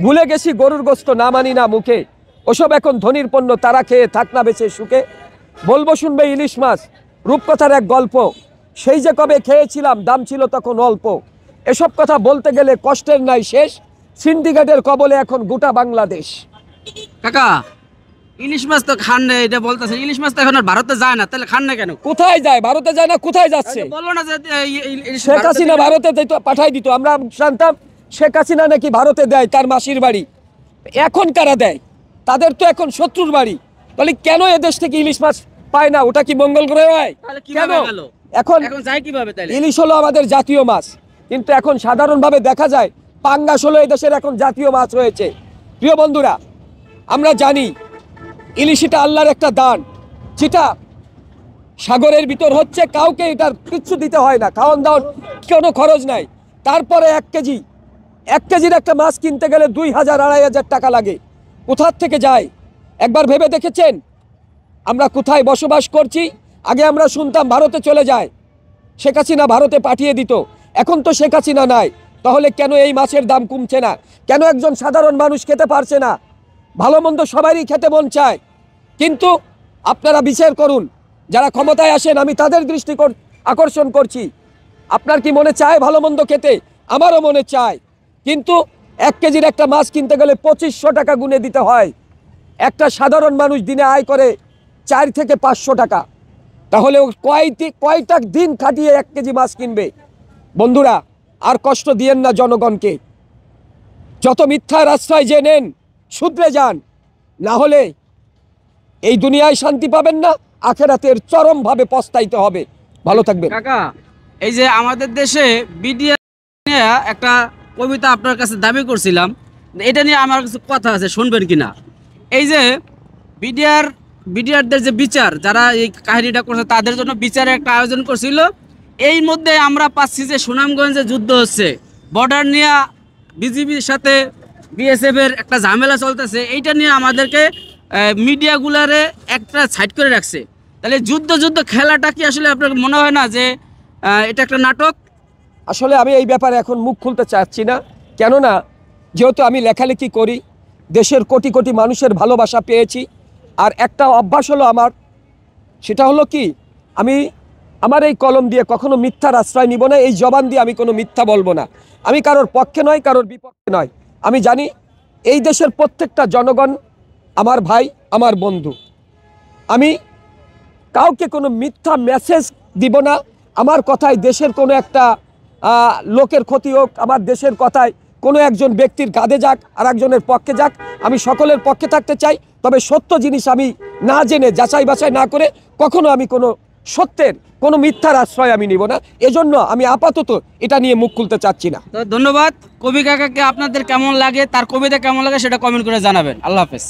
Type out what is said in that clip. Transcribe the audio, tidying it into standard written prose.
ভুলে গেছি গরুর গোস্ত না মানি না মুখে, ওসব এখন ধনির পণ্য, তারা খেয়ে থাক না বেঁচে সুখে। বলবো শুনবে ইলিশ মাছ, রূপকথার এক গল্প, সেই যে কবে খেয়েছিলাম দাম ছিল তখন অল্প। এসব কথা বলতে গেলে কষ্টের নাই শেষ, সিন্ডিকেটের কবলে এখন গোটা বাংলাদেশ। কাকা, ইলিশ মাছ তো খান না, এটা বলতেছেন। ইলিশ মাছ তো এখন আর ভারতে যায় না, তাহলে খান না কেন? কোথায় যায়? ভারতে যায় না, কোথায় যাচ্ছে? বললো না যে শেখ হাসিনা ভারতে পাঠাই দিত, আমরা জানতাম শেখ হাসিনা নাকি ভারতে দেয় তার মাসির বাড়ি। এখন কারা দেয়? তাদের তো এখন শত্রুর বাড়ি। তাহলে কেন এদেশ থেকে ইলিশ মাছ পায় না? ওটা কি মঙ্গল গ্রহে হয়? কেন এখন যায় কিভাবে? ইলিশ হলো আমাদের জাতীয় মাছ, কিন্তু এখন সাধারণভাবে দেখা যায় পাঙ্গাস হলো এদেশের এখন জাতীয় মাছ হয়েছে। প্রিয় বন্ধুরা, আমরা জানি ইলিশটা আল্লাহর একটা দান, যেটা সাগরের ভিতর হচ্ছে, কাউকে এটার কিচ্ছু দিতে হয় না, খাওয়ান দাওয়ান কোনো খরচ নাই। তারপরে এক কেজির একটা মাছ কিনতে গেলে 2000-2500 টাকা লাগে। কোথার থেকে যায় একবার ভেবে দেখেছেন? আমরা কোথায় বসবাস করছি? আগে আমরা শুনতাম ভারতে চলে যায়, শেখ হাসিনা ভারতে পাঠিয়ে দিত। এখন তো শেখ হাসিনা নাই, তাহলে কেন এই মাছের দাম কমছে না? কেন একজন সাধারণ মানুষ খেতে পারছে না? ভালো মন্দ সবারই খেতে মন চায়, কিন্তু আপনারা বিচার করুন, যারা ক্ষমতায় আসেন আমি তাদের দৃষ্টি আকর্ষণ করছি। আপনার কি মনে চায় ভালো মন্দ খেতে? আমারও মনে চায়, কিন্তু 1 কেজির একটা মাছ কিনতে গেলে 2500 টাকা গুনে দিতে হয়। একটা সাধারণ মানুষ দিনে আয় করে 4 থেকে 500 টাকা, তাহলে কয়টা দিন খাটিয়ে 1 কেজি মাছ কিনবে? বন্ধুরা, আর কষ্ট দিয়েন না জনগণকে। যত মিথ্যার আশ্রয় যে নেন, শুধরে যান, না হলে এই দুনিয়ায় শান্তি পাবেন না, আখেরাতের চরমভাবে পস্তাইতে হবে। ভালো থাকবেন। কাকা, এই যে আমাদের দেশে বিডিআর নিয়ে একটা কবিতা আপনার কাছে দাবি করছিলাম, এটা নিয়ে আমার কিছু কথা আছে, শুনবেন কিনা? এই যে বিডিআরদের যে বিচার, যারা এই কাহিনীটা করছে তাদের জন্য বিচারের একটা আয়োজন করছিল। এই মধ্যে আমরা পাচ্ছি যে সুনামগঞ্জে যুদ্ধ হচ্ছে, বর্ডার নিয়ে বিজিবির সাথে বিএসএফ এর একটা ঝামেলা চলতেছে। এইটা নিয়ে আমাদেরকে মিডিয়াগুলারে একটা সাইড করে রাখছে। তাহলে যুদ্ধ খেলাটা কি আসলে আপনার মনে হয় না যে এটা একটা নাটক? আসলে আমি এই ব্যাপারে এখন মুখ খুলতে চাচ্ছি না, কেননা যেহেতু আমি লেখালেখি করি, দেশের কোটি কোটি মানুষের ভালোবাসা পেয়েছি। আর একটা অভ্যাস হলো আমার, সেটা হলো কি, আমার এই কলম দিয়ে কখনো মিথ্যার আশ্রয় নিব না, এই জবান দিয়ে আমি কোনো মিথ্যা বলবো না। আমি কারোর পক্ষে নয়, কারোর বিপক্ষে নয়। আমি জানি এই দেশের প্রত্যেকটা জনগণ আমার ভাই, আমার বন্ধু। আমি কাউকে কোনো মিথ্যা মেসেজ দিব না। আমার কথায় দেশের কোনো একটা লোকের ক্ষতি হোক, আমার দেশের কথায় কোনো একজন ব্যক্তির কাঁধে যাক, আর একজনের পক্ষে যাক, আমি সকলের পক্ষে থাকতে চাই। তবে সত্য জিনিস আমি না জেনে, যাচাই বাছাই না করে কখনো আমি কোনো সত্যের কোনো মিথ্যার আশ্রয় আমি নিব না। এজন্য আমি আপাতত এটা নিয়ে মুখ খুলতে চাচ্ছি না। তো ধন্যবাদ। কবি কাকাকে আপনাদের কেমন লাগে, তার কবিতা কেমন লাগে সেটা কমেন্ট করে জানাবেন। আল্লাহ হাফেজ।